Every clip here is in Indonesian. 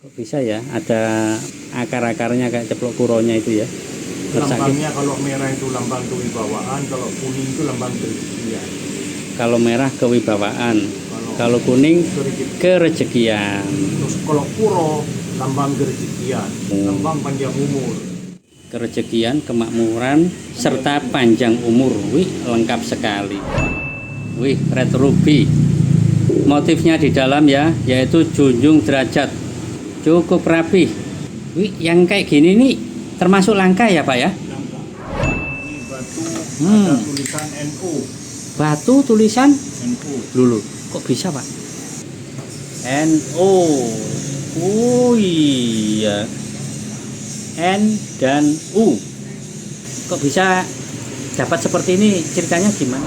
Kok bisa ya? Ada akar-akarnya kayak ceplok kuronya itu ya. Lambangnya kalau merah itu lambang kewibawaan, kalau kuning itu lambang kerejekian. Kalau merah kewibawaan, kalau kuning kerejekian. Terus kalau kuro lambang kerejekian, lambang panjang umur. Kerejekian, kemakmuran, serta panjang umur. Wih, lengkap sekali. Wih, red ruby. Motifnya di dalam ya, yaitu junjung derajat. Cukup rapih. Wih, yang kayak gini nih termasuk langka ya Pak ya? Langka. Ini batu ada tulisan NU. Batu tulisan NU. dulu. Kok bisa Pak? NO. Oh iya. N dan U. Kok bisa dapat seperti ini? Ceritanya gimana?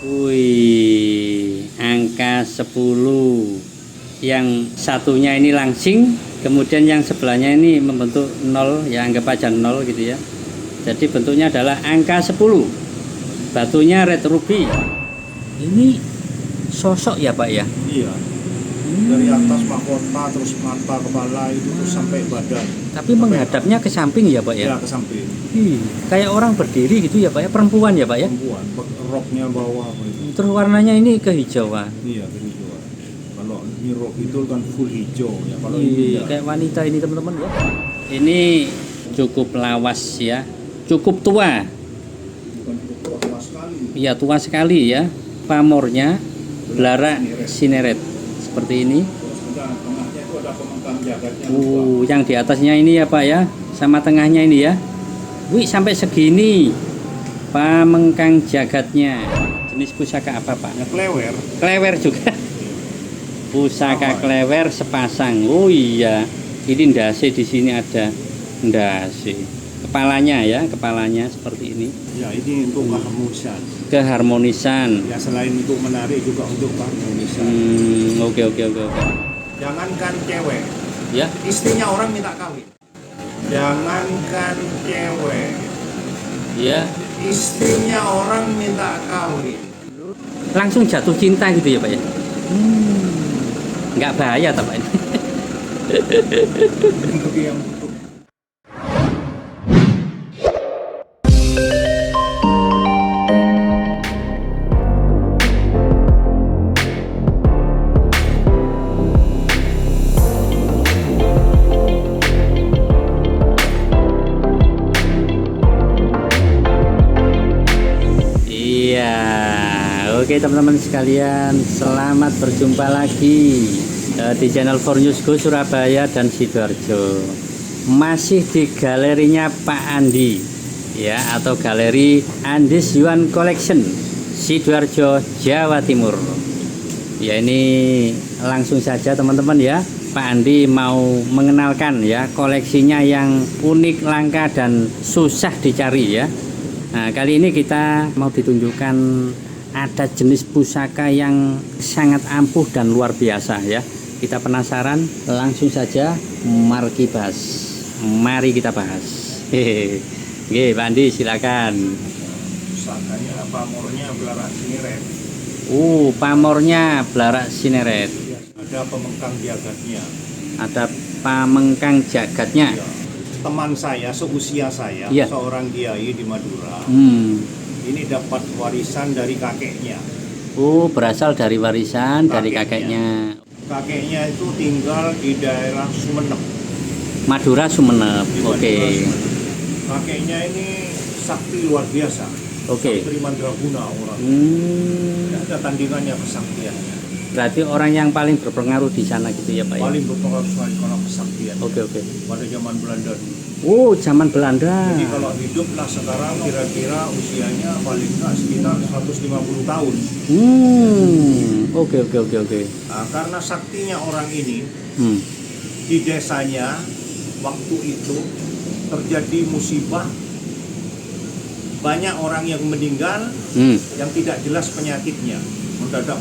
Wih, angka 10. Yang satunya ini langsing, kemudian yang sebelahnya ini membentuk 0, ya anggap aja 0 gitu ya. Jadi bentuknya adalah angka 10. Batunya red ruby. Ini sosok ya Pak ya? Iya. Dari atas mahkota terus mata kepala itu terus sampai badan. Tapi menghadapnya ke samping ya Pak ya? Ya ke samping. Kayak orang berdiri gitu ya Pak ya? Perempuan ya Pak ya? Perempuan, roknya bawah itu. Terus warnanya ini kehijauan. Iya, kehijauan. Kalau ini rok itu kan full hijau ya. Kalau Iya, ini ya. kayak wanita ini teman-teman ya. Ini cukup lawas ya. Cukup tua. Bukan tua sekali. Iya, tua sekali ya. Pamornya Blara Cineret seperti ini. Terus tengahnya itu ada pemengkang jagatnya. Yang di atasnya ini ya Pak ya, sama tengahnya ini ya. Wih, sampai segini. Pamengkang jagatnya. Jenis pusaka apa Pak? Ya, klewer. Klewer juga. Pusaka klewer sepasang. Oh iya. Ini ndase di sini ada ndase. Kepalanya ya, kepalanya seperti ini. Ya, ini untuk keharmonisan. Keharmonisan. Ya, selain untuk menarik juga untuk keharmonisan. Oke. Jangankan cewek, Ya. istrinya orang minta kawin. Jangankan cewek, Ya. istrinya orang minta kawin. Langsung jatuh cinta gitu ya Pak ya. Nggak bahaya tak Pak ini. Untuk yang butuh. Oke teman-teman sekalian, selamat berjumpa lagi di channel For News Go Surabaya dan Sidoarjo. Masih di galerinya Pak Andi ya, atau galeri Andis Yuan Collection Sidoarjo, Jawa Timur. Ya, ini langsung saja teman-teman ya, Pak Andi mau mengenalkan ya koleksinya yang unik, langka dan susah dicari ya. Nah, kali ini kita mau ditunjukkan ada jenis pusaka yang sangat ampuh dan luar biasa ya. Kita penasaran, langsung saja mari kita bahas. Oke, Pak Andi silakan. Pusakanya pamornya Blara Cineret. Pamornya Blara Cineret. Ada pemengkang jagatnya. Ada pamengkang jagatnya. Ya. Teman saya seusia saya, Ya. seorang kiai di Madura. Ini dapat warisan dari kakeknya. Berasal dari warisan dari kakeknya. Kakeknya itu tinggal di daerah Sumeneb. Madura Sumeneb. Oke. Kakeknya ini sakti luar biasa. Oke. Sakti mandraguna orang. Tidak ada tandingannya kesaktiannya. Berarti orang yang paling berpengaruh di sana gitu ya Pak ya? Paling berpengaruh sekali karena kesaktian. Oke. Pada zaman Belanda dulu. Zaman Belanda. Jadi kalau hiduplah sekarang kira-kira usianya paling nggak sekitar 150 tahun. Oke. Nah, karena saktinya orang ini di desanya waktu itu terjadi musibah, banyak orang yang meninggal yang tidak jelas penyakitnya, mendadak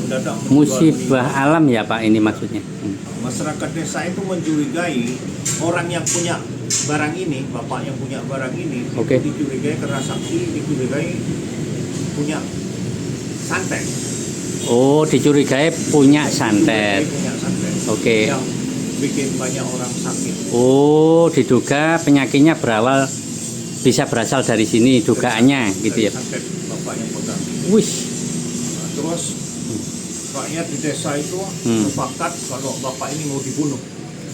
Musibah alam ya Pak ini maksudnya. Masyarakat desa itu mencurigai orang yang punya barang ini, bapak yang punya barang ini, Oke. dicurigai karena sakti, dicurigai punya santet. Dicurigai punya santet. Punya santet. Oke. Yang bikin banyak orang sakit. Oh, diduga penyakitnya bisa berasal dari sini dugaannya gitu ya. Santet bapak yang pegang. Wih. Nah, terus rakyat di desa itu sepakat kalau bapak ini mau dibunuh.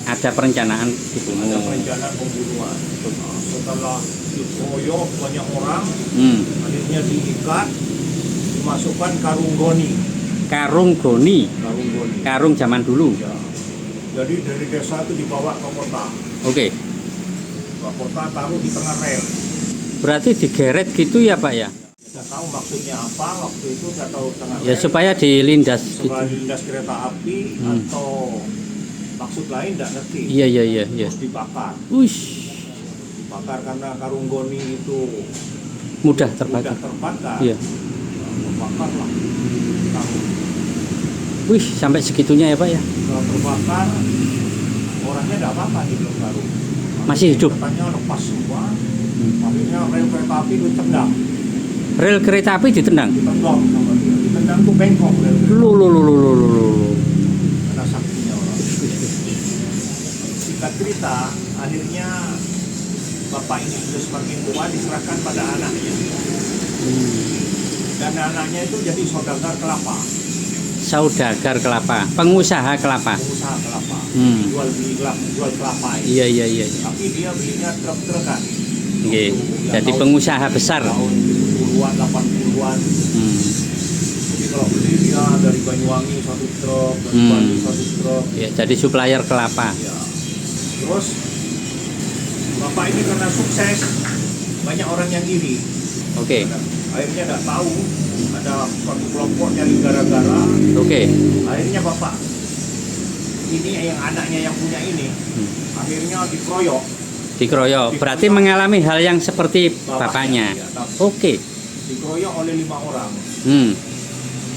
Ada perencanaan dibunuh. Ada perencanaan pembunuhan. Nah, setelah dikeroyok banyak orang, akhirnya diikat, dimasukkan karung goni. Karung goni. Karung goni. Karung zaman dulu. Ya. Jadi dari desa itu dibawa ke kota. Oke. Ke kota, taruh di tengah rel. Berarti digeret gitu ya Pak ya? Tidak tahu maksudnya apa waktu itu, tidak tahu tengah Ya rel. supaya dilindas gitu. Supaya dilindas kereta api atau maksud lain tidak ngerti. Iya. Terus dibakar. Wih. Dibakar karena karung goni itu Mudah mudah terbakar. terbakar. Iya. Terbakar lah. Karung. Wih, sampai segitunya ya Pak ya? Kalau terbakar, orangnya tidak apa-apa di dalam karung. Masih hidup. Katanya lepas semua. Akhirnya rel kereta api ditendang. Rel kereta api ditendang. Ditendang sama dia. Ditendang tuh bengkok rel. Lu. Karena saktinya orang. Singkat cerita, akhirnya bapak ini sudah semakin tua diserahkan pada anaknya. Dan anaknya itu jadi saudagar kelapa. Saudagar kelapa, pengusaha kelapa. Pengusaha kelapa. Jual kelapa ini. Iya. Tapi dia belinya truk-trukan. Oke. Jadi pengusaha besar. Tahun 70-an, 80-an. Jadi kalau beli dia dari Banyuwangi satu truk, dari Bali satu truk. Ya, jadi supplier kelapa. Ya. Terus bapak ini karena sukses, banyak orang yang iri. Oke. Akhirnya tidak tahu ada suatu kelompok nyari gara-gara. Oke. Akhirnya bapak ini yang anaknya yang punya ini, akhirnya dikeroyok. Dikeroyok. Berarti mengalami hal yang seperti bapaknya. Ya, tapi Oke. dikeroyok oleh 5 orang.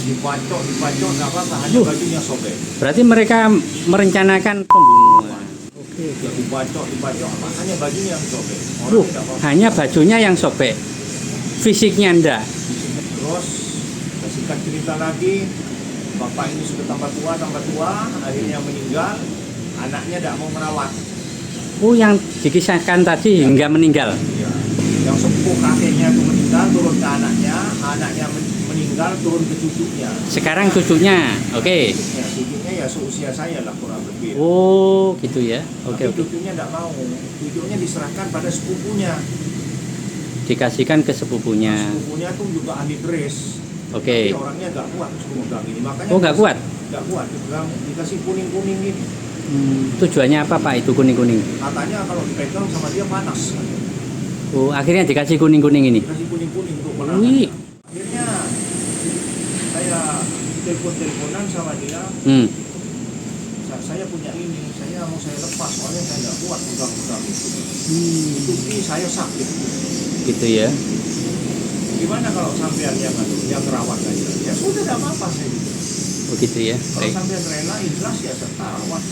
Dibacok, nggak apa-apa, hanya bajunya sobek. Berarti mereka merencanakan pembunuhan. Oke. Dibacok, hanya bajunya yang sobek. Orangnya nggak apa-apa. Hanya bajunya yang sobek. Fisiknya enggak. Terus singkat cerita lagi, bapak ini sudah tambah tua, akhirnya meninggal. Anaknya tidak mau merawat. Oh, yang dikisahkan tadi hingga meninggal. Ya. Yang sepuh kakeknya itu meninggal, turun ke anaknya meninggal, turun ke cucunya. Sekarang cucunya. Oke. Cucunya ya seusia saya lah kurang lebih. Oh, gitu ya. Tapi Oke. cucunya tidak mau. Cucunya diserahkan pada sepupunya. Dikasihkan ke sepupunya. Sepupunya tuh juga ahli keris. Oke. Tapi orangnya nggak kuat megang ini. Makanya Oh, nggak kuat. Nggak kuat, dipegang, dikasih kuning-kuning ini. Tujuannya apa Pak itu kuning-kuning? Katanya kalau dipegang sama dia panas. Oh, akhirnya dikasih kuning-kuning ini. Dikasih kuning-kuning untuk Wih. menahan. Akhirnya saya telepon-teleponan sama dia. Saya punya ini, saya lepas soalnya saya nggak kuat pegang-pegang itu. Itu saya sakit. Gitu ya. Gimana kalau sampean yang rawat aja? Ya sudah, tidak apa-apa saya gitu. Oh, gitu ya. Kalau Baik. sampean rela, ikhlas ya saya rawat.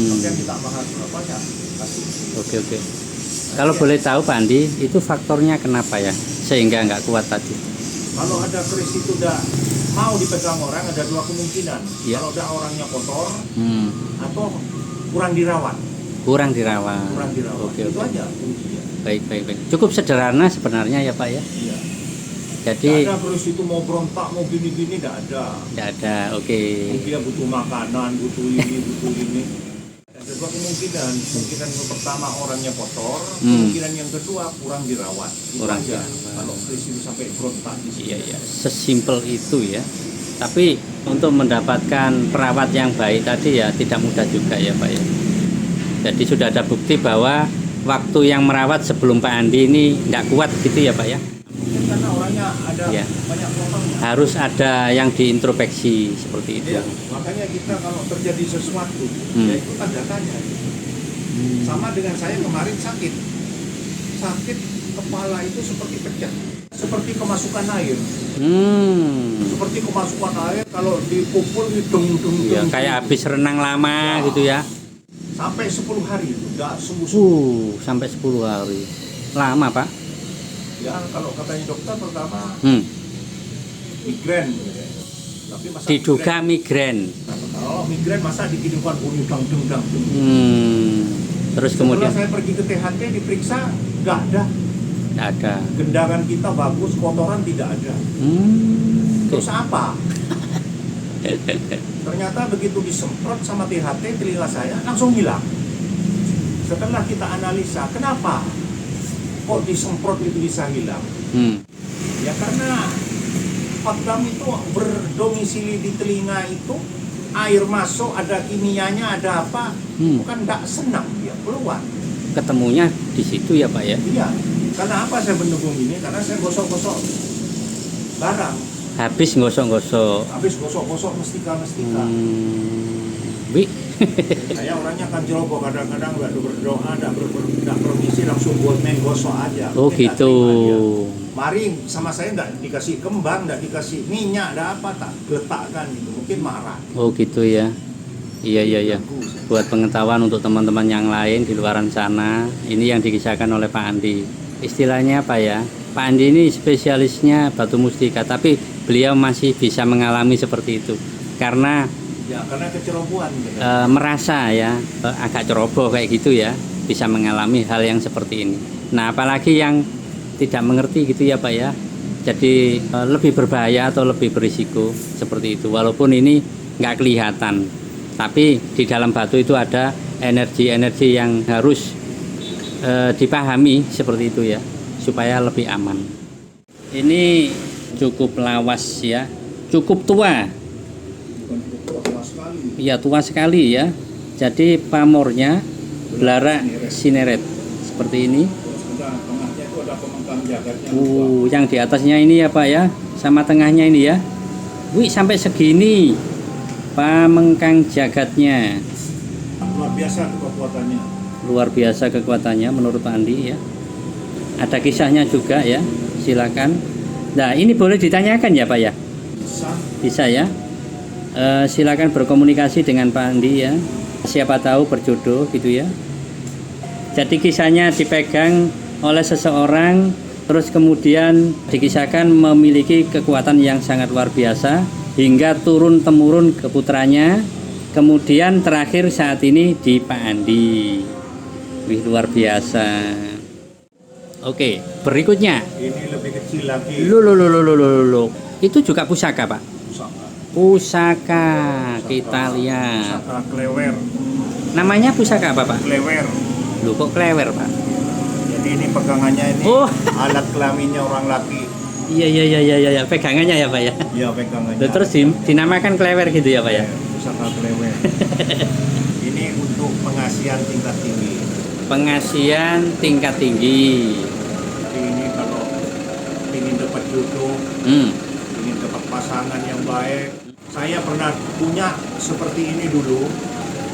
Sampean minta mahar berapa ya kasih. Oke. Kalau boleh tahu Pak Andi, itu faktornya kenapa ya sehingga nggak kuat tadi? Kalau ada keris itu udah mau dipegang orang, ada 2 kemungkinan. Ya. Kalau ada orangnya kotor atau kurang dirawat. Kurang dirawat. Oke. Itu aja kuncinya. Baik. Cukup sederhana sebenarnya ya Pak ya. Iya. Jadi Tidak ada keris itu mau berontak, mau gini-gini, tidak ada. tidak ada. Oke. Mungkin dia butuh makanan, butuh ini. Ada 2 kemungkinan. Kemungkinan yang pertama orangnya kotor, kemungkinan yang kedua kurang dirawat. Itu Kurang aja. dirawat. Kalau keris itu sampai berontak di sini. Iya. Sesimpel itu ya. Tapi untuk mendapatkan perawat yang baik tadi ya tidak mudah juga ya Pak ya. Jadi sudah ada bukti bahwa waktu yang merawat sebelum Pak Andi ini tidak kuat gitu ya Pak ya. Mungkin karena orangnya ada Iya. banyak kotornya. Harus ada yang diintrospeksi seperti itu. Iya, makanya kita kalau terjadi sesuatu, ya itu tanda tanya. Sama dengan saya kemarin sakit kepala itu seperti pecah, seperti kemasukan air. Seperti kemasukan air kalau dipukul gitu, Ya, kayak habis renang lama gitu ya. Sampai 10 hari itu nggak sembuh. Sampai 10 hari. Lama Pak. Ya kalau katanya dokter pertama migrain. Tapi masa Diduga migrain. migrain? Kalau migrain masa dikidupkan bunyi dang. Terus Setelah kemudian saya pergi ke THT diperiksa, nggak ada. nggak ada. Gendangan kita bagus, kotoran tidak ada. Terus apa? Ternyata begitu disemprot sama THT telinga saya langsung hilang. Setelah kita analisa, kenapa kok disemprot itu bisa hilang? Ya karena Pagdam itu berdomisili di telinga itu, air masuk ada kimianya, ada apa, bukan nggak senang dia keluar. Ketemunya di situ ya Pak ya? Iya. Karena apa saya mendukung ini? Karena saya gosok-gosok barang. Habis gosok-gosok. Habis gosok-gosok mestika. Wi. Saya orangnya kan ceroboh, kadang-kadang nggak berdoa, nggak permisi, langsung buat main gosok aja. Oh Mungkin gitu. Mari sama saya nggak dikasih kembang, nggak dikasih minyak, ada apa tak letakkan gitu, mungkin marah. Oh gitu ya. Iya. Buat pengetahuan untuk teman-teman yang lain di luaran sana, ini yang dikisahkan oleh Pak Andi. Istilahnya apa ya? Pak Andi ini spesialisnya batu mustika, tapi beliau masih bisa mengalami seperti itu karena kecerobohan gitu. Merasa ya agak ceroboh kayak gitu ya, bisa mengalami hal yang seperti ini. Nah apalagi yang tidak mengerti gitu ya Pak ya, jadi lebih berbahaya atau lebih berisiko seperti itu. Walaupun ini nggak kelihatan, tapi di dalam batu itu ada energi-energi yang harus dipahami seperti itu ya, supaya lebih aman. Ini cukup lawas ya, cukup tua. Iya tua sekali ya. Jadi pamornya belara sineret seperti ini. Yang di atasnya ini ya Pak ya, sama tengahnya ini ya. Wih sampai segini pamengkang jagatnya. Luar biasa kekuatannya. Luar biasa kekuatannya menurut Pak Andi ya. Ada kisahnya juga ya. Silakan. Nah ini boleh ditanyakan ya Pak ya? Bisa ya. Silakan berkomunikasi dengan Pak Andi ya. Siapa tahu berjodoh gitu ya. Jadi kisahnya dipegang oleh seseorang, terus kemudian dikisahkan memiliki kekuatan yang sangat luar biasa hingga turun temurun ke putranya, kemudian terakhir saat ini di Pak Andi. Wih luar biasa. Oke, berikutnya. Ini lebih kecil lagi. Loh. Itu juga pusaka Pak? Pusaka kita lihat. Pusaka klewer. Namanya pusaka apa Pak? Klewer. Loh kok klewer Pak? Jadi ini pegangannya ini alat kelaminnya orang laki. Iya, pegangannya ya Pak ya? Iya pegangannya. Loh, terus dinamakan klewer gitu ya Pak ya? Pusaka klewer. Ini untuk pengasihan tingkat tinggi. Pengasihan tingkat tinggi. Jadi ini kalau ingin dapat jodoh, ingin dapat pasangan yang baik. Saya pernah punya seperti ini dulu.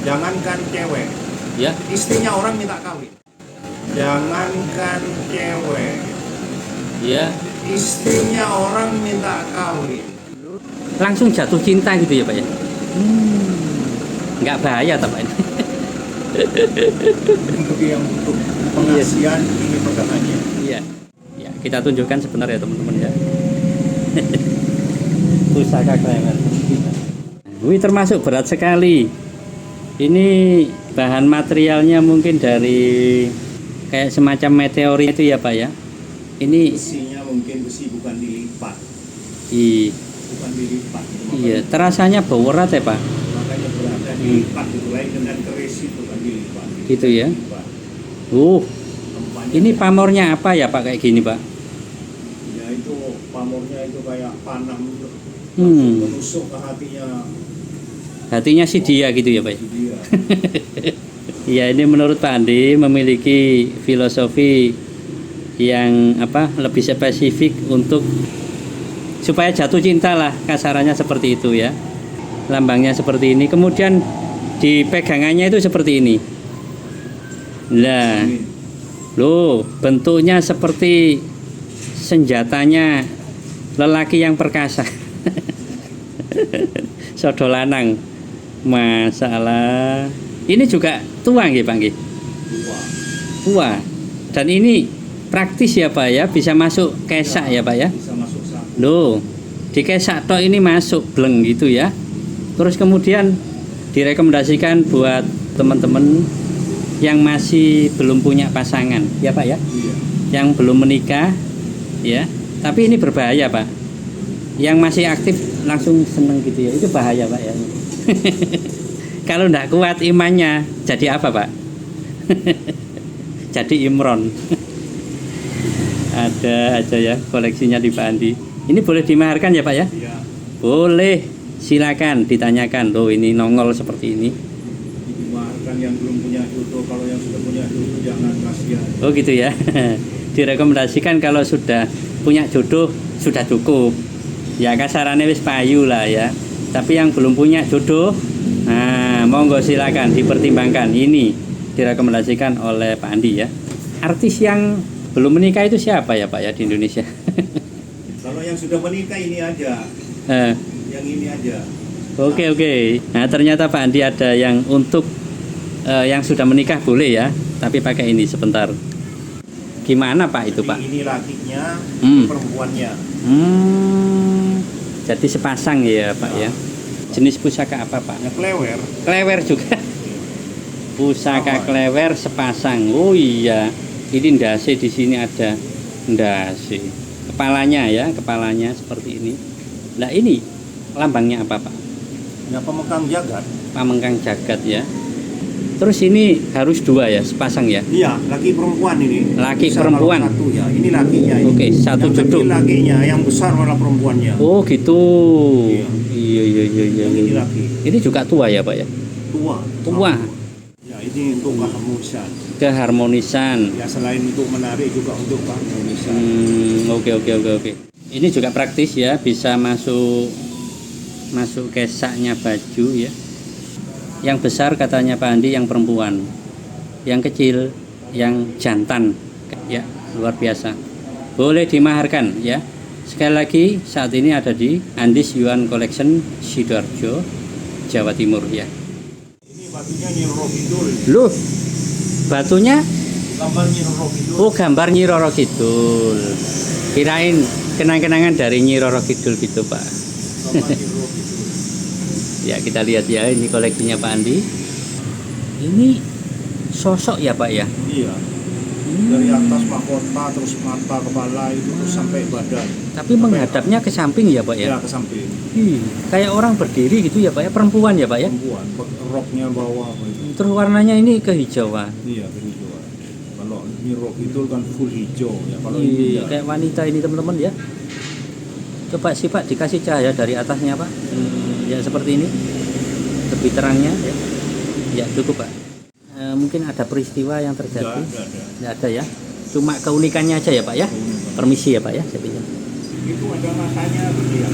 Jangankan cewek, Ya. istrinya orang minta kawin. Jangankan cewek, Ya. istrinya orang minta kawin. Langsung jatuh cinta gitu ya Pak ya? Nggak bahaya tak Pak ini? Bagi yang untuk pengasihan ini pegangannya. Iya. Ya, kita tunjukkan sebentar ya teman-teman ya. Pusaka klewer. Wih termasuk berat sekali. Ini bahan materialnya mungkin dari kayak semacam meteorit itu ya Pak ya. Ini Besinya mungkin besi bukan dilipat. Bukan dilipat. Iya, terasanya bau erat ya Pak. Makanya berada dilipat itu lain dengan keris itu kan dilipat. Gitu ya. Dilipat. Tempatnya, Ini pamornya apa ya Pak kayak gini Pak? ya itu pamornya itu kayak panah langsung menusuk ke Hatinya si dia gitu ya Pak ya? dia. Ya ini menurut Pak Andi memiliki filosofi yang lebih spesifik untuk supaya jatuh cinta lah kasarannya seperti itu ya. Lambangnya seperti ini, kemudian di pegangannya itu seperti ini. Nah, loh bentuknya seperti senjatanya lelaki yang perkasa. Sodo lanang. Masalah. Ini juga tua nggih Pak nggih? Tua. Dan ini praktis ya Pak ya, bisa masuk kesak ya Pak ya? Bisa masuk saku. Loh, di kesak tok ini masuk bleng gitu ya. Terus kemudian direkomendasikan buat teman-teman yang masih belum punya pasangan, ya Pak ya, Iya. yang belum menikah, ya. Tapi ini berbahaya Pak. Yang masih aktif langsung seneng gitu ya, itu bahaya Pak ya. Kalau tidak kuat imannya, jadi apa Pak? Jadi Imron. Ada aja ya koleksinya di Pak Andi. Ini boleh dimaharkan ya Pak ya? Iya. Boleh, silakan ditanyakan. Loh ini nongol seperti ini. Dimaafkan yang belum punya jodoh, kalau yang sudah punya jodoh jangan kasihan. Oh gitu ya. Direkomendasikan kalau sudah punya jodoh sudah cukup. Ya kasarannya wis payu lah ya. Tapi yang belum punya jodoh, nah monggo silakan dipertimbangkan. Ini direkomendasikan oleh Pak Andi ya. Artis yang belum menikah itu siapa ya Pak ya di Indonesia? Kalau yang sudah menikah ini aja, Eh, yang ini aja. Oke. Nah ternyata Pak Andi ada yang untuk yang sudah menikah boleh ya, tapi pakai ini sebentar. Gimana Pak itu Pak? Ini lakinya, Hmm. perempuannya. Jadi sepasang ya Pak ya. Jenis pusaka apa Pak? Yang klewer. Klewer juga. Pusaka Sama. klewer sepasang. Oh iya. Ini ndase di sini ada ndase. Kepalanya ya, kepalanya seperti ini. Nah ini lambangnya apa Pak? Ya pemegang jagat. Pamengkang jagat ya. Terus ini harus dua ya, sepasang ya. Iya, laki perempuan ini. Laki Besar perempuan. kalau satu ya, ini lakinya. Ini. Oke, satu yang jodoh. kecil lakinya, yang besar malah perempuannya. Oh gitu. Iya. Iya. Yang ini laki. Ini juga tua ya Pak ya. Tua. Tua. Ya, ini untuk keharmonisan. Keharmonisan. Ya, selain untuk menarik juga untuk keharmonisan. Oke. Ini juga praktis ya, bisa masuk ke saknya baju ya. Yang besar katanya Pak Andi yang perempuan, yang kecil yang jantan ya, luar biasa. Boleh dimaharkan ya. Sekali lagi saat ini ada di Andis Yuan Collection Sidoarjo, Jawa Timur ya. Ini batunya Nyi Roro Kidul. Loh, batunya Gambar Nyi Roro Kidul. oh gambar Nyi Roro Kidul. Kirain kenang-kenangan dari Nyi Roro Kidul gitu Pak. Gambar Nyi Roro Kidul. Ya kita lihat ya, ini koleksinya Pak Andi. Ini sosok ya Pak ya. Iya. Dari atas mahkota terus mata, kepala itu terus sampai badan. Tapi menghadapnya ke samping ya Pak ya. Ya, ke samping. Kayak orang berdiri gitu ya Pak ya, perempuan ya Pak ya. Perempuan, roknya bawah apa itu. Terus warnanya ini kehijauan. Iya, kehijauan. Kalau Nyi Roro Kidul kan full hijau ya. Kalau ini Iya, ya. kayak wanita ini teman-teman ya. Coba sih Pak dikasih cahaya dari atasnya Pak. Ya seperti ini. Lebih terangnya ya. Ya cukup Pak. Mungkin ada peristiwa yang terjadi. Nggak ada. Nggak ada ya. Cuma keunikannya aja ya Pak ya. Permisi ya Pak ya, saya pinjam. Itu ada matanya berlian.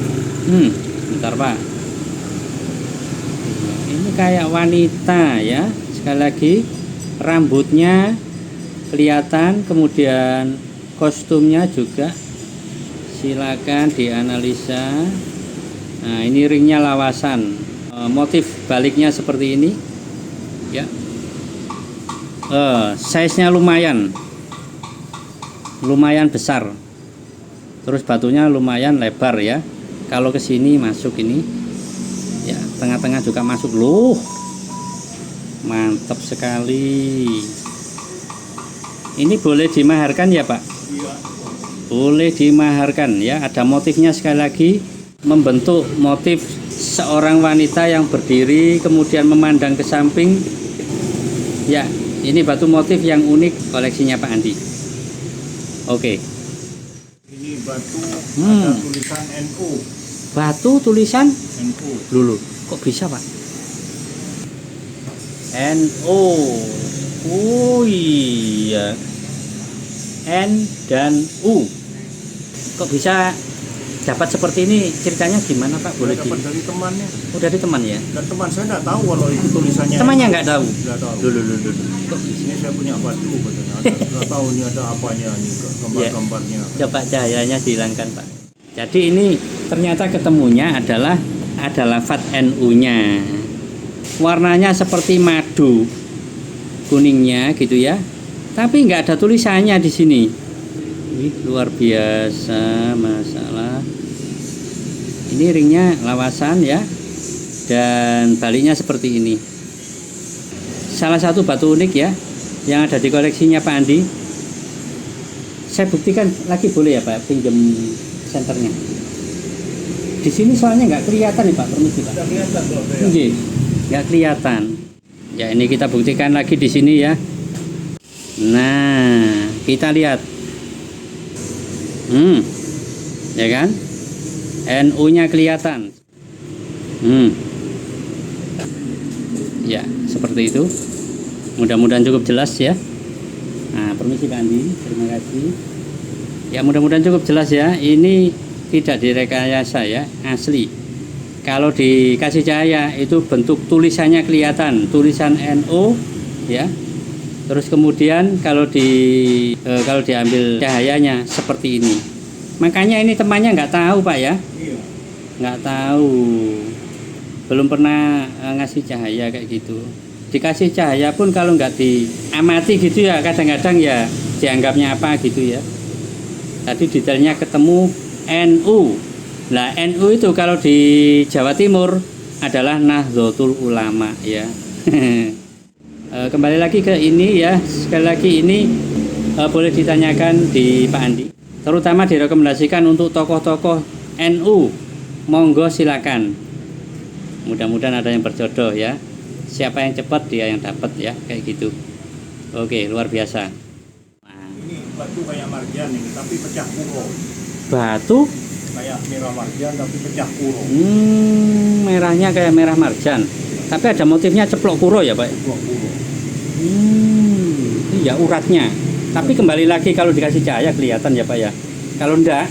Bentar Pak. Ini kayak wanita ya. Sekali lagi rambutnya kelihatan, kemudian kostumnya juga. Silakan dianalisa. Nah, ini ringnya lawasan. Motif baliknya seperti ini. Ya. Size-nya lumayan besar. Terus batunya lumayan lebar ya. Kalau ke sini masuk ini, ya tengah-tengah juga masuk. Loh, mantap sekali. Ini boleh dimaharkan ya Pak? Iya. Boleh dimaharkan ya. Ada motifnya sekali lagi, membentuk motif seorang wanita yang berdiri kemudian memandang ke samping. Ya, ini batu motif yang unik koleksinya Pak Andi. Oke. Ini batu ada tulisan NU. Batu tulisan NU. dulu. Kok bisa Pak? NO. Oh iya. N dan U. Kok bisa dapat seperti ini? Ceritanya gimana Pak? Boleh Saya dapat di... dari temannya. Oh dari teman ya? Dan teman saya nggak tahu kalau itu tulisannya. Temannya nggak tahu? Nggak tahu. Dulu. Kok Ini saya punya batu katanya. Nggak tahu ini ada apanya nih gambar-gambarnya. coba cahayanya dihilangkan Pak. Jadi ini ternyata ketemunya adalah lafadz NU-nya. Warnanya seperti madu kuningnya gitu ya. Tapi nggak ada tulisannya di sini. Wih, luar biasa masalah. Ini ringnya lawasan ya. dan baliknya seperti ini. Salah satu batu unik ya yang ada di koleksinya Pak Andi. Saya buktikan lagi boleh ya Pak, pinjam senternya. Di sini soalnya nggak kelihatan nih Pak, permisi Pak. Nggak kelihatan kalau saya. Nggak kelihatan. Ya ini kita buktikan lagi di sini ya. Nah, kita lihat. Ya kan? NU-nya kelihatan. Ya, seperti itu. Mudah-mudahan cukup jelas ya. Nah, permisi Pak Andi, terima kasih. Ya, mudah-mudahan cukup jelas ya. Ini tidak direkayasa ya, asli. Kalau dikasih cahaya itu bentuk tulisannya kelihatan, tulisan NU ya. Terus kemudian kalau diambil cahayanya seperti ini. Makanya ini temannya nggak tahu Pak ya, Iya. nggak tahu, belum pernah ngasih cahaya kayak gitu. Dikasih cahaya pun kalau nggak diamati gitu ya, kadang-kadang ya dianggapnya apa gitu ya. Tadi detailnya ketemu NU. Nah NU itu kalau di Jawa Timur adalah Nahdlatul Ulama ya. Kembali lagi ke ini ya, sekali lagi ini boleh ditanyakan di Pak Andi, terutama direkomendasikan untuk tokoh-tokoh NU, monggo silakan. Mudah-mudahan ada yang berjodoh ya, siapa yang cepat dia yang dapat ya, kayak gitu. Oke, luar biasa. Nah, Ini batu kayak marjan ini, tapi pecah kuro. batu Kayak merah marjan tapi pecah kuro. merahnya kayak merah marjan, tapi ada motifnya ceplok kuro ya Pak. Dua kuro. Iya uratnya. Tapi kembali lagi kalau dikasih cahaya kelihatan ya Pak ya. Kalau enggak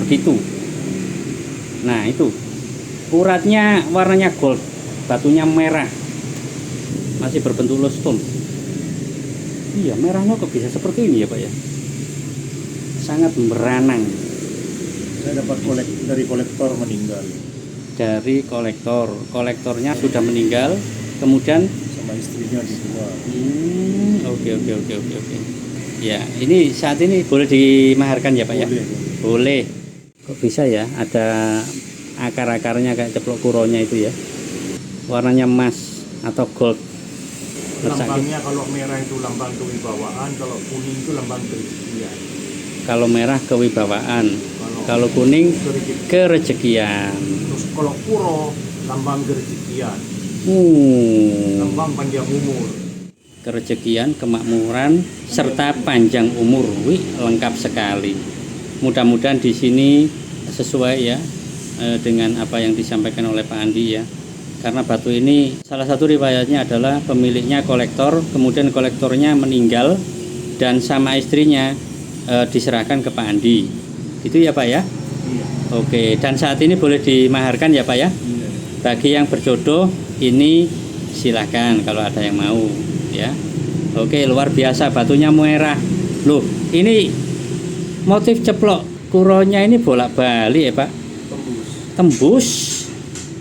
begitu. Nah itu uratnya warnanya gold, batunya merah, masih berbentuk low stone. Iya merahnya kok bisa seperti ini ya Pak ya. Sangat beranang. Saya dapat dari kolektor meninggal Dari kolektornya sudah meninggal, kemudian sama istrinya dijual. Oke. Ya, ini saat ini boleh dimaharkan ya Pak ya? Boleh. Kok bisa ya ada akar-akarnya kayak ceplok kuronya itu ya? Warnanya emas atau gold. Lambangnya kalau merah itu lambang kewibawaan, kalau kuning itu lambang kerejekian. Kalau merah kewibawaan, kalau kuning kerejekian. Terus kalau kuro lambang kerejekian, lambang panjang umur. Kerejekian, kemakmuran, serta panjang umur. Wih, lengkap sekali. Mudah-mudahan di sini sesuai ya dengan apa yang disampaikan oleh Pak Andi ya. Karena batu ini salah satu riwayatnya adalah pemiliknya kolektor, kemudian kolektornya meninggal dan sama istrinya diserahkan ke Pak Andi. Gitu ya Pak ya? Iya. Oke, dan saat ini boleh dimaharkan ya Pak ya? Iya. Bagi yang berjodoh ini silakan kalau ada yang mau ya. Oke, luar biasa batunya merah. Loh, ini motif ceplok kuronya ini bolak-balik ya Pak? Tembus.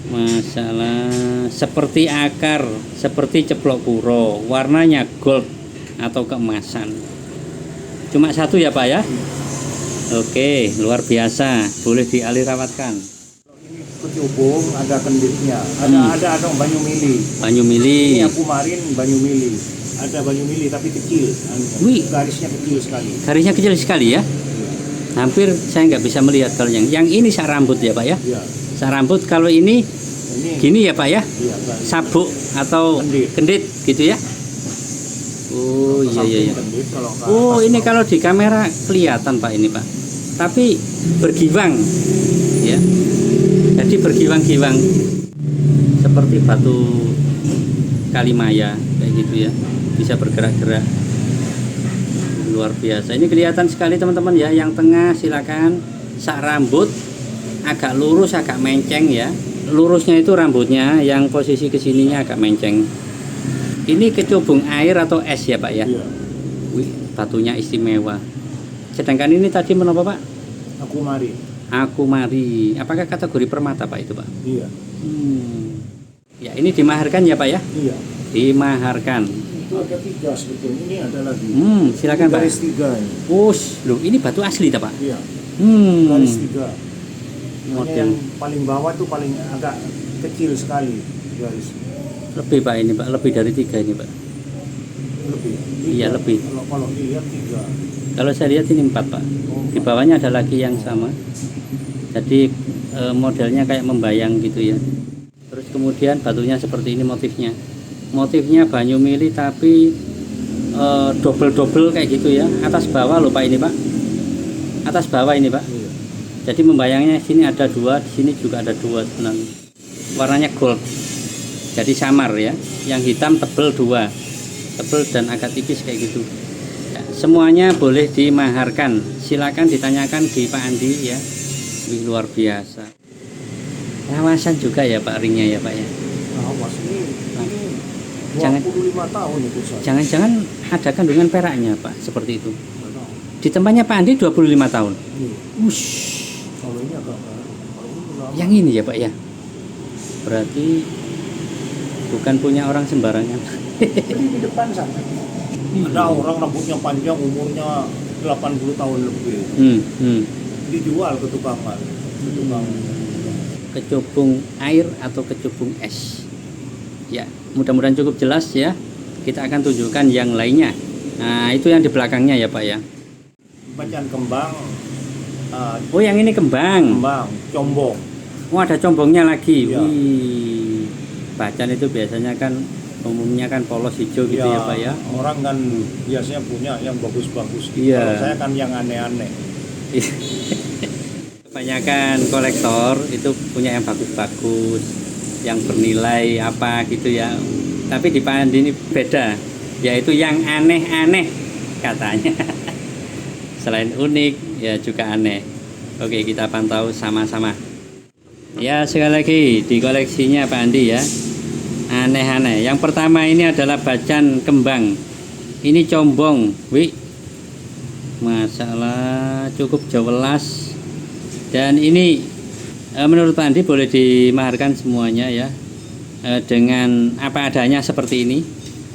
Masalah seperti akar, seperti ceplok kuro, warnanya gold atau keemasan. Cuma satu ya Pak ya? Oke, luar biasa. Boleh dialihrawatkan. Ini kecubung, ada kenditnya, ada banyu mili. Banyu mili. Ini aku marin banyu mili. Ada banyu mili tapi kecil. Wih. Garisnya kecil sekali. Garisnya kecil sekali ya. Hampir saya nggak bisa melihat kalau yang ini sak rambut ya Pak ya. Iya. Sak rambut, kalau ini gini ya Pak ya. Iya, garis. Sabuk atau kendit gitu ya. Oh iya. Kendit, kalau ke Oh atas ini bawah. kalau di kamera kelihatan Pak ini Pak. Tapi bergiwang ya. Jadi bergiwang-giwang seperti batu Kalimaya kayak gitu ya. Bisa bergerak-gerak. Luar biasa. Ini kelihatan sekali teman-teman ya. Yang tengah silakan, sak rambut agak lurus, agak menceng ya. Lurusnya itu rambutnya, yang posisi kesininya agak menceng. Ini kecubung air atau es ya Pak ya? Iya. Wih, batunya istimewa. Sedangkan ini tadi menapa Pak? Aku marin. Aku mari. Apakah kategori permata Pak itu Pak? Iya. Ya ini dimaharkan ya Pak ya? Iya. Dimaharkan. Itu ada 3 sebetulnya. Ini ada lagi. Silakan Pak. Garis 3 ini. Loh ini batu asli tak Pak? Iya. Garis 3. Hanya Model. yang paling bawah itu paling agak kecil sekali garis. Lebih Pak ini Pak, lebih dari 3 ini Pak. Lebih. Iya, lebih. Kalau dilihat 3. Kalau saya lihat ini 4 Pak. Oh, Di bawahnya ada lagi yang sama. Jadi modelnya kayak membayang gitu ya. Terus kemudian batunya seperti ini motifnya. Motifnya banyu mili tapi double-double kayak gitu ya. Atas bawah loh Pak ini Pak. Atas bawah ini Pak. iya. Jadi membayangnya sini ada 2, di sini juga ada 2 sebenarnya. Warnanya gold. Jadi samar ya. Yang hitam tebel 2. Tebel dan agak tipis kayak gitu. Ya, semuanya boleh dimaharkan. Silakan ditanyakan di Pak Andi ya. Wih, luar biasa. Lawasan juga ya Pak ringnya ya Pak ya. Nah, Mas ini 25 Jangan- tahun itu saya. Jangan-jangan ada kandungan peraknya Pak seperti itu. Nggak tahu. Di tempatnya Pak Andi 25 tahun. Iya. Ush. Kalau ini agak baru. Kalau ini lama. Yang ini ya Pak ya. Berarti bukan punya orang sembarangan. Ini di depan sana. Ada orang rambutnya panjang, umurnya 80 tahun lebih. Dijual ke tukang Kecubung air atau kecubung es. Ya, mudah-mudahan cukup jelas ya. Kita akan tunjukkan yang lainnya. Nah, itu yang di belakangnya ya Pak ya. bacaan kembang, Oh, yang ini kembang. combong. Oh, ada combongnya lagi. Iya. Wih. Bacan itu biasanya kan umumnya kan polos hijau gitu ya Pak ya. Orang kan biasanya punya yang bagus-bagus. Iya. Kalau saya kan yang aneh-aneh. Kebanyakan kolektor itu punya yang bagus-bagus, yang bernilai apa gitu ya. Tapi di Pak Andi ini beda, yaitu yang aneh-aneh katanya. Selain unik, ya juga aneh. Oke, kita pantau sama-sama. Ya, sekali lagi di koleksinya Pak Andi ya. Aneh-aneh. Yang pertama ini adalah bacan kembang. Ini combong, wih. Masalah cukup jelas. Dan ini menurut Pak Andi boleh dimaharkan semuanya ya, dengan apa adanya seperti ini.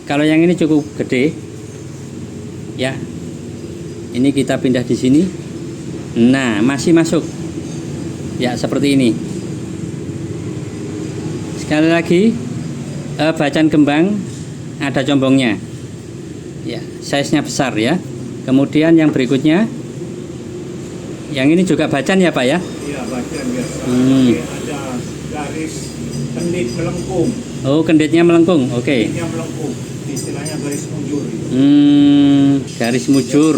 Kalau yang ini cukup gede ya, ini kita pindah di sini. Nah, masih masuk ya seperti ini. Sekali lagi, bacan kembang ada combongnya ya, size-nya besar ya. Kemudian yang berikutnya, yang ini juga bacan ya Pak ya? Iya, bacan biasa. Ada garis kendit melengkung. Oh, kenditnya melengkung, oke. Kenditnya melengkung, istilahnya garis mujur. Garis mujur.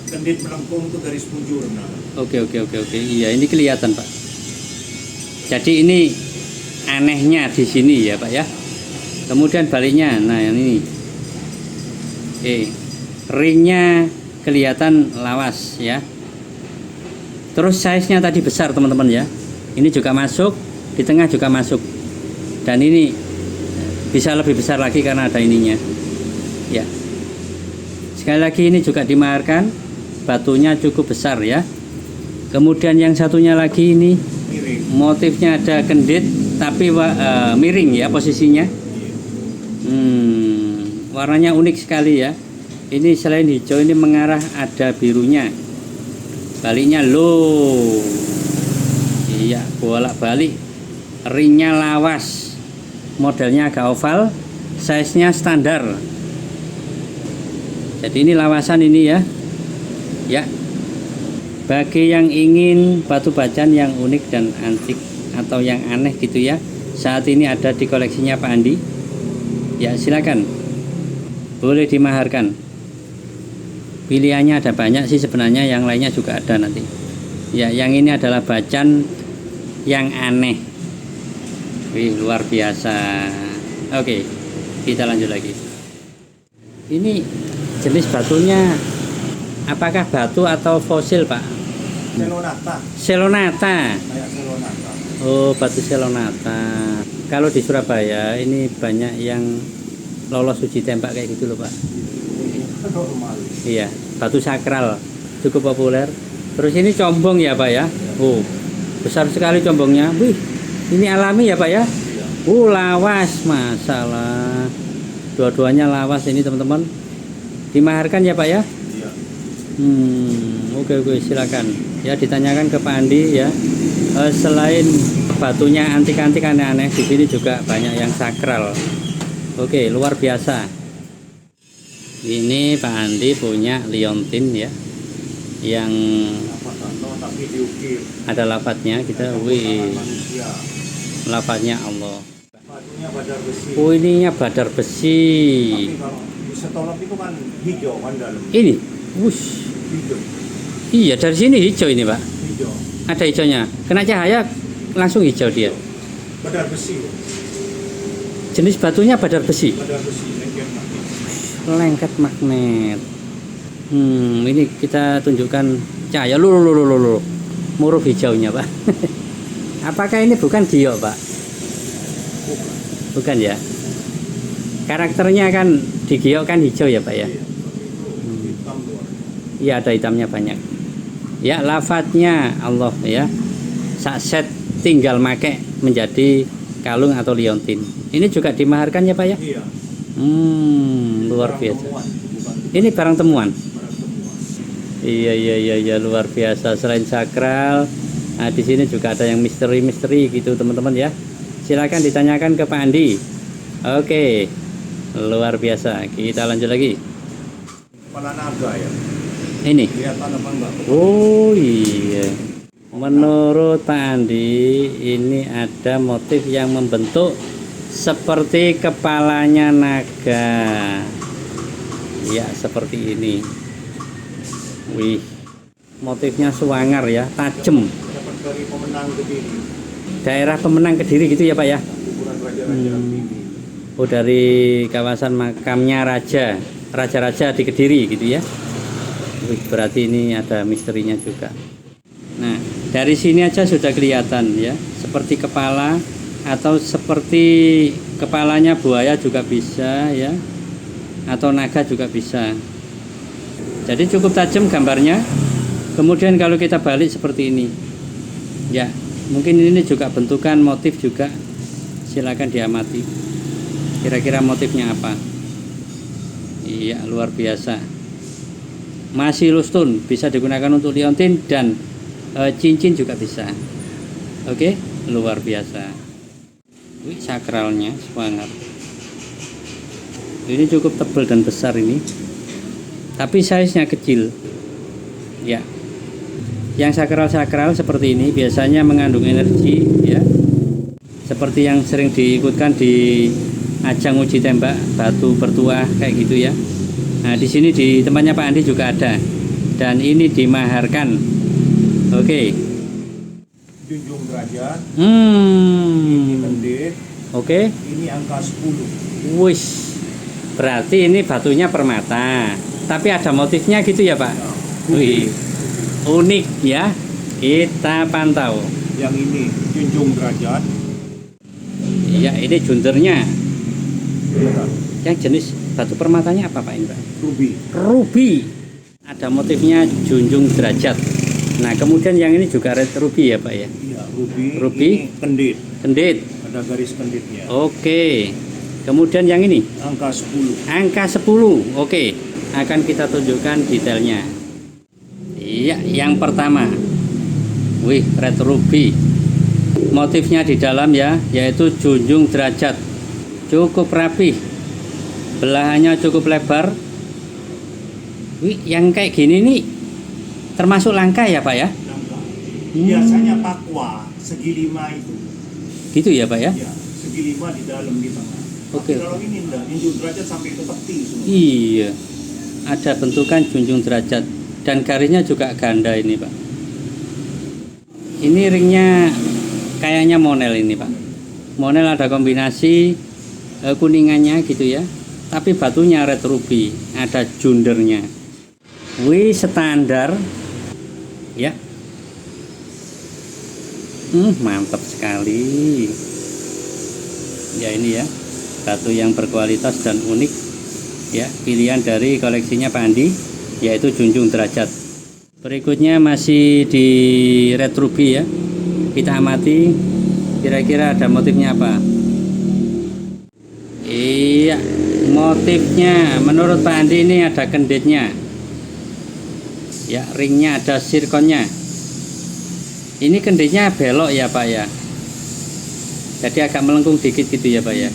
Kendit melengkung itu garis mujur. Nah. Oke. Iya, ini kelihatan Pak. Jadi ini anehnya di sini ya Pak ya. Kemudian baliknya, nah yang ini. Ringnya kelihatan lawas ya. Terus size-nya tadi besar teman-teman ya. Ini juga masuk, di tengah juga masuk. Dan ini bisa lebih besar lagi karena ada ininya. Ya. Sekali lagi ini juga dimaharkan. Batunya cukup besar ya. Kemudian yang satunya lagi ini Miring. motifnya ada kendit tapi miring ya posisinya. Warnanya unik sekali ya. Ini selain hijau ini mengarah ada birunya. Baliknya low. Iya, bolak-balik. Ringnya lawas. Modelnya agak oval, size-nya standar. Jadi ini lawasan ini ya. Ya. Bagi yang ingin batu bacan yang unik dan antik atau yang aneh gitu ya, saat ini ada di koleksinya Pak Andi. Ya, silakan. Boleh dimaharkan. Pilihannya ada banyak sih sebenarnya, yang lainnya juga ada nanti. Ya, yang ini adalah bacan yang aneh. Wih, luar biasa. Oke, kita lanjut lagi. Ini jenis batunya apakah batu atau fosil, Pak? Selonata. Selonata. Kayak selonata. Oh, batu selonata. Kalau di Surabaya ini banyak yang lolos uji tembak kayak gitu loh, Pak. Normal. Iya, batu sakral cukup populer. Terus ini combong ya Pak ya. Oh, besar sekali combongnya. Wih, ini alami ya Pak ya. Lawas, masalah. Dua-duanya lawas ini teman-teman. Dimaharkan ya Pak ya. Iya. Oke, silakan. Ya, ditanyakan ke Pak Andi ya. Selain batunya antik-antik aneh-aneh. Di sini juga banyak yang sakral. Oke, luar biasa. Ini Pak Andi punya liontin ya, yang tapi diukir. ada lafadznya. Kita, wih, Manusia. lafadznya Allah. Batunya badar besi. Oh, ininya badar besi. Tapi kalau di setolop itu kan hijau kan dalam. Ini, wush. Hijau. Iya, dari sini hijau ini Pak. Hijau. Ada hijaunya. Kena cahaya langsung hijau dia. Badar besi. Jenis batunya badar besi. Badar besi. Lengket magnet. Lengket magnet. Ini kita tunjukkan cahaya. Lu. Murup hijaunya Pak. Apakah ini bukan giok Pak? Bukan ya. Karakternya kan di giok kan hijau ya Pak ya. Hitam luar. Iya, ada hitamnya banyak. Ya, lafadznya Allah ya. Sakset tinggal make menjadi kalung atau liontin. Ini juga dimaharkan ya Pak ya? Iya. Luar Barang biasa. temuan, bukan Ini barang temuan. barang temuan. Iya, luar biasa. Selain sakral, nah di sini juga ada yang misteri-misteri gitu teman-teman ya. Silakan ditanyakan ke Pak Andi. Oke, luar biasa. Kita lanjut lagi. Kepala naga ya. Ini. Kelihatan apa enggak? Oh iya. Menurut Pak Andi, ini ada motif yang membentuk seperti kepalanya naga. Ya, seperti ini. Wih, motifnya suangar ya, tajam. Dapat dari pemenang Kediri. Daerah pemenang Kediri gitu ya Pak ya? Kuburan raja-raja Kediri. Oh, dari kawasan makamnya raja-raja di Kediri gitu ya? Wih, berarti ini ada misterinya juga. Nah, dari sini aja sudah kelihatan ya, seperti kepala atau seperti kepalanya buaya juga bisa ya, atau naga juga bisa. Jadi cukup tajam gambarnya. Kemudian kalau kita balik seperti ini ya, mungkin ini juga bentukan motif juga. Silakan diamati kira-kira motifnya apa. Iya, luar biasa. Masih lustun, bisa digunakan untuk liontin dan cincin juga bisa. Oke, luar biasa. Wih, sakralnya semangat. Ini cukup tebal dan besar ini, tapi size-nya kecil ya. Yang sakral-sakral seperti ini biasanya mengandung energi ya, seperti yang sering diikutkan di ajang uji tembak batu bertuah kayak gitu ya. Nah, di sini di tempatnya Pak Andi juga ada, dan ini dimaharkan. Oke. Junjung derajat. Ini kendit. Oke. Ini angka 10. Wih, berarti ini batunya permata, tapi ada motifnya gitu ya Pak? Wih, unik ya. Kita pantau. Yang ini junjung derajat. Iya, ini jundernya. Ya. Yang jenis batu permatanya apa Pak ini Pak? Ruby. Ruby. Ada motifnya junjung derajat. Nah, kemudian yang ini juga red ruby ya Pak ya? Iya, ruby. Ruby. Ini kendit. Kendit. Ada garis kenditnya. Oke. Kemudian yang ini? Angka 10. Angka 10. Oke. Akan kita tunjukkan detailnya. Iya, yang pertama. Wih, red ruby. Motifnya di dalam ya, yaitu junjung derajat. Cukup rapih. Belahannya cukup lebar. Wih, yang kayak gini nih termasuk langka ya Pak ya? Langka. Biasanya pakwa segi 5 itu. Gitu ya Pak ya? Ya, segi 5 di dalam di tengah. Oke. Tapi kalau ini enggak, junjung derajat sampai ke tepi semua. Iya. Ada bentukan junjung derajat dan garisnya juga ganda ini Pak. Ini ringnya kayaknya monel ini Pak. Monel ada kombinasi kuningannya gitu ya. Tapi batunya red ruby, ada jundernya. Wih, standar ya. Mantap sekali. Ya, ini ya, batu yang berkualitas dan unik ya, pilihan dari koleksinya Pak Andi, yaitu junjung derajat. Berikutnya masih di red ruby ya. Kita amati kira-kira ada motifnya apa. Iya, motifnya menurut Pak Andi ini ada kenditnya ya, ringnya ada sirkonnya. Ini kenditnya belok ya Pak ya. Jadi agak melengkung dikit gitu ya Pak ya.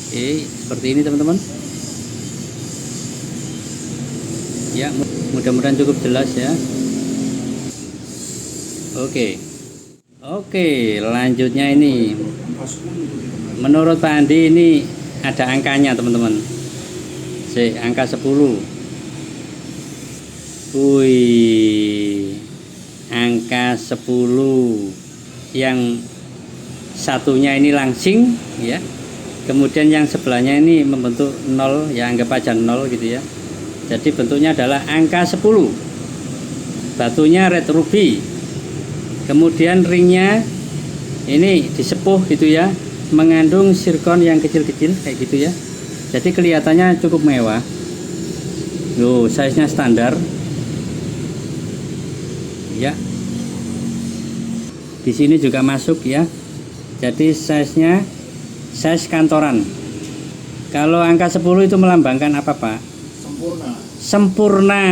Oke, seperti ini teman-teman. Ya, mudah-mudahan cukup jelas ya. Oke, lanjutnya ini menurut Pak Andi ini ada angkanya teman-teman. Angka 10. Wih, angka 10 yang satunya ini langsing ya, kemudian yang sebelahnya ini membentuk 0 ya, anggap aja 0 gitu ya. Jadi bentuknya adalah angka 10. Batunya red ruby. Kemudian ringnya ini disepuh gitu ya, mengandung zirkon yang kecil-kecil kayak gitu ya. Jadi kelihatannya cukup mewah. Loh, size-nya standar. Ya. Di sini juga masuk ya. Jadi size-nya size kantoran. Kalau angka 10 itu melambangkan apa, Pak? Sempurna.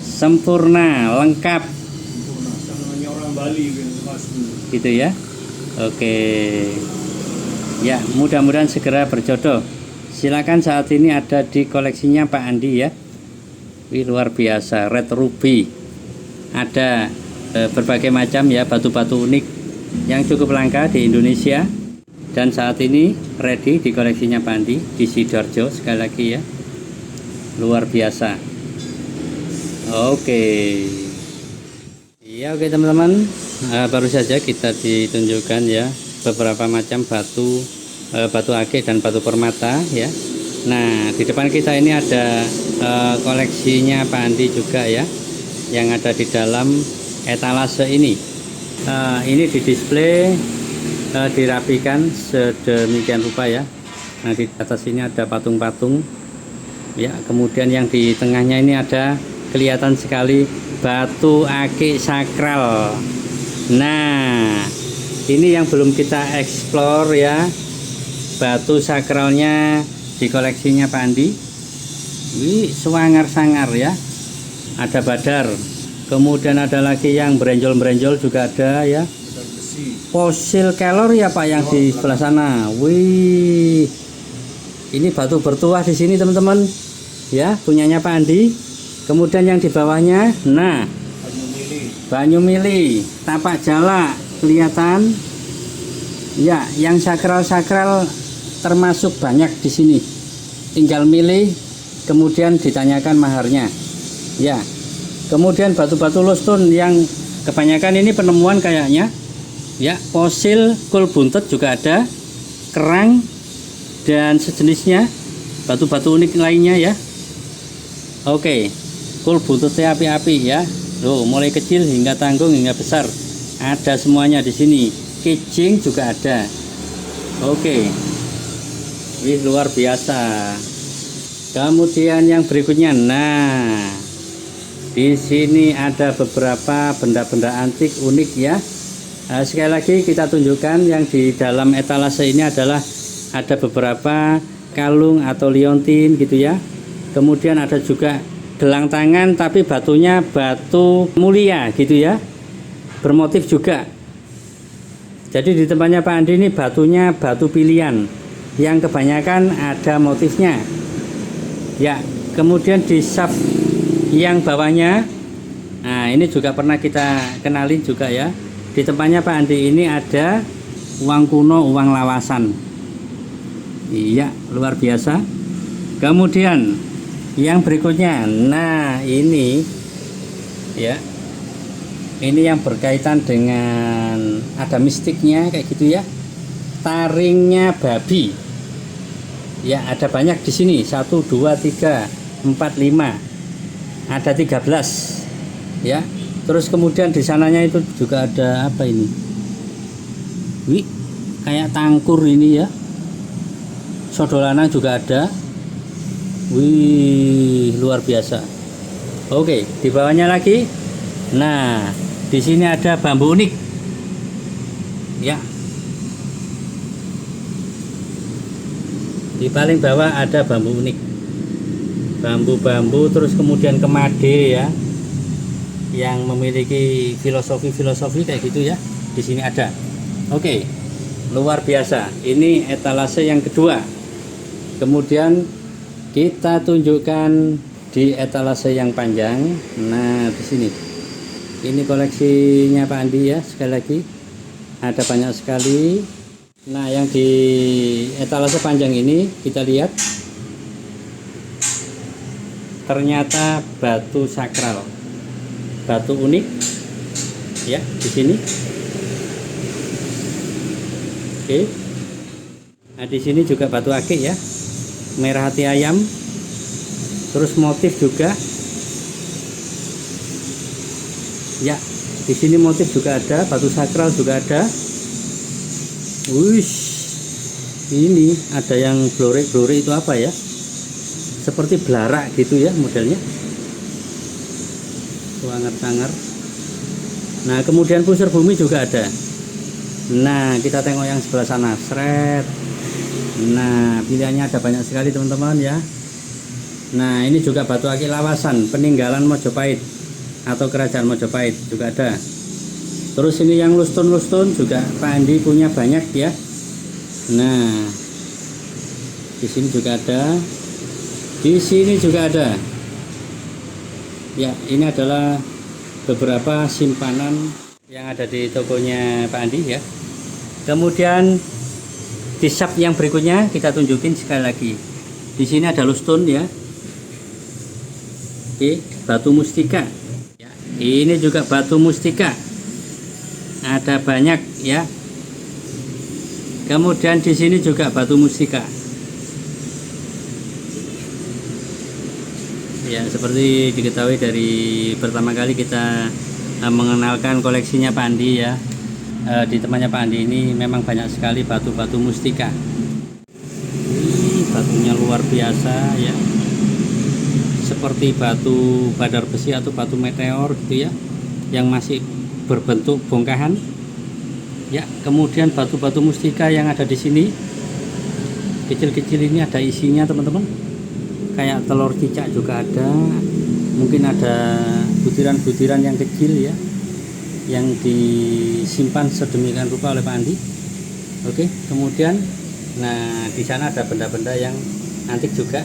Sempurna, lengkap. Namanya orang Bali gitu ya. Oke. Ya, mudah-mudahan segera berjodoh. Silakan, saat ini ada di koleksinya Pak Andi ya. Wih, luar biasa, red ruby. Ada berbagai macam ya batu-batu unik yang cukup langka di Indonesia. Dan saat ini ready di koleksinya Pak Andi di Sidoarjo, sekali lagi ya. Luar biasa. Oke. Ya, oke teman-teman, baru saja kita ditunjukkan ya beberapa macam batu akik dan batu permata ya. Nah, di depan kita ini ada koleksinya Pak Andi juga ya, yang ada di dalam etalase ini. Ini di display, dirapikan sedemikian rupa ya. Nah, di atas ini ada patung-patung ya, kemudian yang di tengahnya ini ada kelihatan sekali batu akik sakral. Nah, ini yang belum kita explore ya, batu sakralnya di koleksinya Pak Andi. Wih, sangar-sangar ya. Ada badar, kemudian ada lagi yang berenjol-berenjol juga ada ya. Fosil kelor ya Pak yang di sebelah sana. Wih, ini batu bertuah di sini teman-teman ya, punyanya Pak Andi. Kemudian yang di bawahnya, nah, Banyu Mili, tapak jala kelihatan ya. Yang sakral-sakral termasuk banyak di sini, tinggal milih kemudian ditanyakan maharnya ya. Kemudian batu-batu lustun yang kebanyakan ini penemuan kayaknya ya. Fosil kul buntet juga ada, kerang dan sejenisnya, batu-batu unik lainnya ya. Oke, kul buntutnya api-api ya. Loh, mulai kecil hingga tanggung hingga besar ada semuanya di sini. Kijing juga ada. Oke. Wih, luar biasa. Kemudian yang berikutnya, nah, di sini ada beberapa benda-benda antik unik ya. Sekali lagi kita tunjukkan yang di dalam etalase ini adalah ada beberapa kalung atau liontin gitu ya. Kemudian ada juga gelang tangan tapi batunya batu mulia gitu ya, bermotif juga. Jadi di tempatnya Pak Andi ini batunya batu pilihan yang kebanyakan ada motifnya ya. Kemudian di saf yang bawahnya, nah ini juga pernah kita kenalin juga ya. Di tempatnya Pak Andi ini ada uang kuno, uang lawasan. Iya, luar biasa. Kemudian yang berikutnya, nah ini ya, ini yang berkaitan dengan ada mistiknya kayak gitu ya. Taringnya babi ya, ada banyak di sini, 1, 2, 3, 4, 5, ada 13 ya. Terus kemudian di sananya itu juga ada apa ini? Wih, kayak tangkur ini ya. Sodolanan juga ada. Wih, luar biasa. Oke, di bawahnya lagi. Nah, di sini ada bambu unik. Ya. Di paling bawah ada bambu unik. Bambu-bambu, terus kemudian kemade ya. yang memiliki filosofi kayak gitu ya. Di sini ada. Oke, luar biasa. Ini etalase yang kedua. Kemudian kita tunjukkan di etalase yang panjang. Nah, di sini. Ini koleksinya Pak Andi ya, sekali lagi. Ada banyak sekali. Nah, yang di etalase panjang ini kita lihat ternyata batu sakral, batu unik ya di sini. Oke. Nah, di sini juga batu akik ya, merah hati ayam. Terus motif juga. Ya, di sini motif juga ada, batu sakral juga ada. Wush, ini ada yang blore-blore itu apa ya? Seperti belarak gitu ya modelnya. Sangar-sangar. Nah, kemudian pusar bumi juga ada. Nah, kita tengok yang sebelah sana, seret. Nah, pilihannya ada banyak sekali teman-teman ya. Nah, ini juga batu akik lawasan, peninggalan Mojopahit atau kerajaan Mojopahit juga ada. Terus ini yang lustun-lustun juga Pak Andi punya banyak ya. Nah, di sini juga ada. Di sini juga ada. Ya, ini adalah beberapa simpanan yang ada di tokonya Pak Andi ya. Kemudian di sub yang berikutnya kita tunjukin sekali lagi. Di sini ada lustun ya. Oke, batu mustika. Ya, ini juga batu mustika. Ada banyak ya. Kemudian di sini juga batu mustika. Ya, seperti diketahui dari pertama kali kita mengenalkan koleksinya Pak Andi ya. Di tempatnya Pak Andi ini memang banyak sekali batu-batu mustika. Ini batunya luar biasa ya. Seperti batu badar besi atau batu meteor gitu ya, yang masih berbentuk bongkahan. Ya, kemudian batu-batu mustika yang ada di sini kecil-kecil ini ada isinya teman-teman. Kayak telur cicak juga ada. Mungkin ada butiran-butiran yang kecil ya, yang disimpan sedemikian rupa oleh Pak Andi. Oke, kemudian nah di sana ada benda-benda yang antik juga.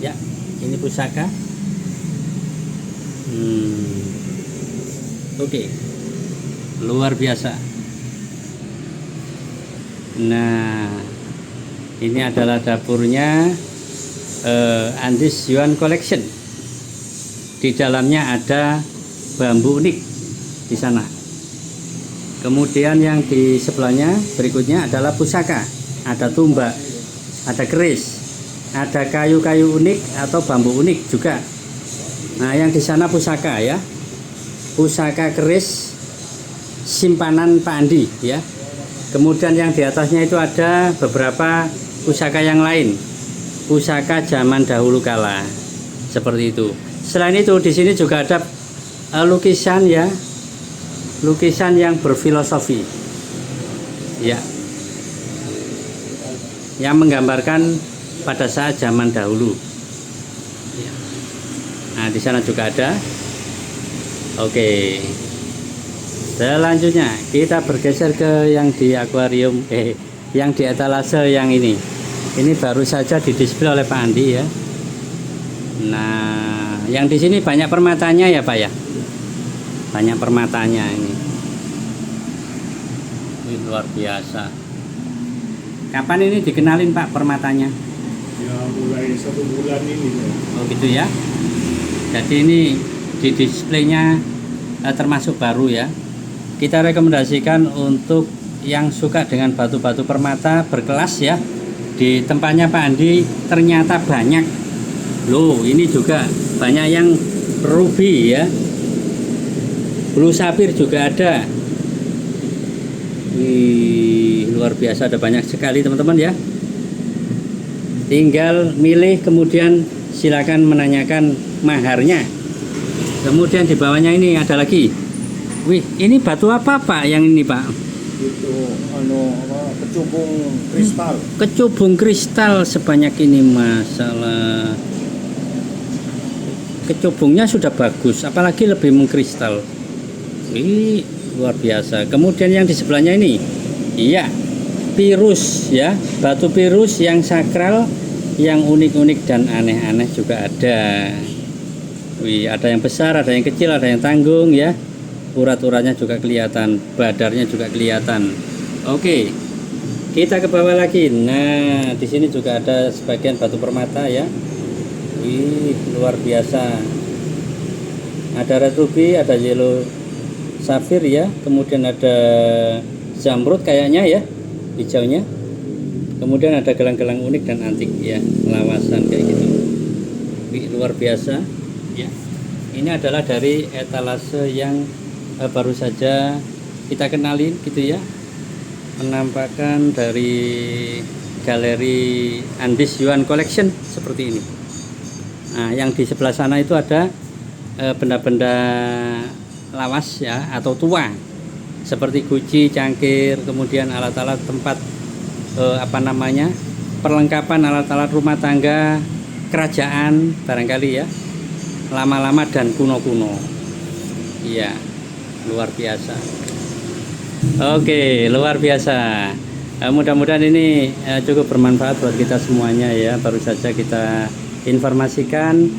Ya, ini pusaka. Oke. Luar biasa. Nah, ini adalah dapurnya Andis Yuan Collection. Di dalamnya ada bambu unik di sana. Kemudian yang di sebelahnya berikutnya adalah pusaka. Ada tumbak, ada keris, ada kayu-kayu unik atau bambu unik juga. Nah, yang di sana pusaka ya. Pusaka keris simpanan Pak Andi ya. Kemudian yang di atasnya itu ada beberapa pusaka yang lain. Pusaka zaman dahulu kala. Seperti itu. Selain itu di sini juga ada lukisan ya. Lukisan yang berfilosofi. Ya. Yang menggambarkan pada saat zaman dahulu. Ya. Nah, di sana juga ada. Oke. Selanjutnya kita bergeser ke yang di akuarium, yang di etalase yang ini. Ini baru saja didisplay oleh Pak Andi ya. Nah, yang di sini banyak permatanya ya Pak ya. Banyak permatanya ini. Ini luar biasa. Kapan ini dikenalin Pak permatanya? Ya, mulai 1 bulan ini. Oh gitu ya. Jadi ini di displaynya termasuk baru ya. Kita rekomendasikan untuk yang suka dengan batu-batu permata berkelas ya. Di tempatnya Pak Andi ternyata banyak. Loh, ini juga banyak yang ruby ya. Blue sapphire juga ada. Wih, luar biasa, ada banyak sekali teman-teman ya. Tinggal milih, kemudian silakan menanyakan maharnya. Kemudian di bawahnya ini ada lagi. Wih, ini batu apa Pak yang ini Pak? Itu kecubung kristal. Kecubung kristal sebanyak ini, masalah. kecubungnya sudah bagus, apalagi lebih mengkristal. Ini luar biasa. Kemudian yang di sebelahnya ini, iya, pirus ya, batu pirus yang sakral, yang unik-unik dan aneh-aneh juga ada. Wih, ada yang besar, ada yang kecil, ada yang tanggung ya. Urat-uratnya juga kelihatan, badarnya juga kelihatan. Oke, kita ke bawah lagi. Nah, di sini juga ada sebagian batu permata ya. Wih, luar biasa. Ada red ruby, ada yellow safir ya. Kemudian ada zamrud kayaknya ya, hijaunya. Kemudian ada gelang-gelang unik dan antik ya, lawasan kayak gitu. Wih, luar biasa ya. Ini adalah dari etalase yang baru saja kita kenalin gitu ya. Penampakan dari galeri Andis Yuan Collection seperti ini. Nah, yang di sebelah sana itu ada benda-benda lawas ya, atau tua seperti guci, cangkir, kemudian alat-alat tempat perlengkapan alat-alat rumah tangga kerajaan barangkali ya, lama-lama dan kuno-kuno. Iya, luar biasa. Oke, luar biasa. Mudah-mudahan ini cukup bermanfaat buat kita semuanya ya. Baru saja kita informasikan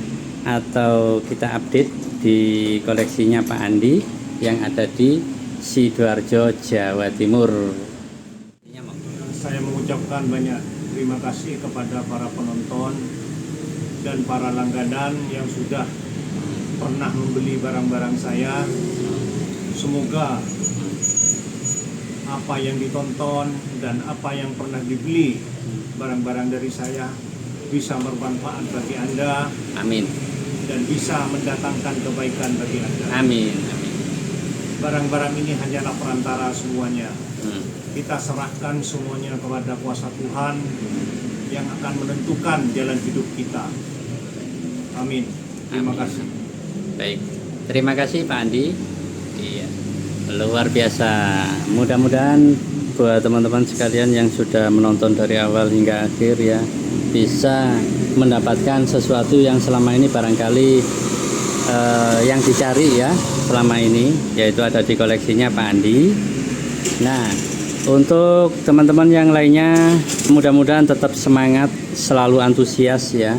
atau kita update di koleksinya Pak Andi yang ada di Sidoarjo, Jawa Timur. Saya mengucapkan banyak terima kasih kepada para penonton dan para langganan yang sudah pernah membeli barang-barang saya. Semoga apa yang ditonton dan apa yang pernah dibeli barang-barang dari saya bisa bermanfaat bagi Anda. Amin. Dan bisa mendatangkan kebaikan bagi Anda. Amin. Barang-barang ini hanyalah perantara semuanya. Kita serahkan semuanya kepada kuasa Tuhan yang akan menentukan jalan hidup kita. Amin. Terima kasih. Baik, terima kasih Pak Andi. Iya, luar biasa. Mudah-mudahan buat teman-teman sekalian yang sudah menonton dari awal hingga akhir ya, bisa mendapatkan sesuatu yang selama ini barangkali yang dicari ya selama ini, yaitu ada di koleksinya Pak Andi. Nah, untuk teman-teman yang lainnya, mudah-mudahan tetap semangat, selalu antusias ya,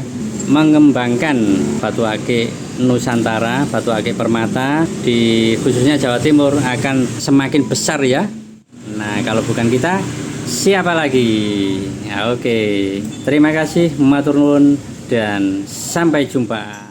mengembangkan batu akik Nusantara, batu akik permata di khususnya Jawa Timur akan semakin besar ya. Nah, kalau bukan kita, siapa lagi? Ya, oke. Terima kasih, matur nuwun, dan sampai jumpa.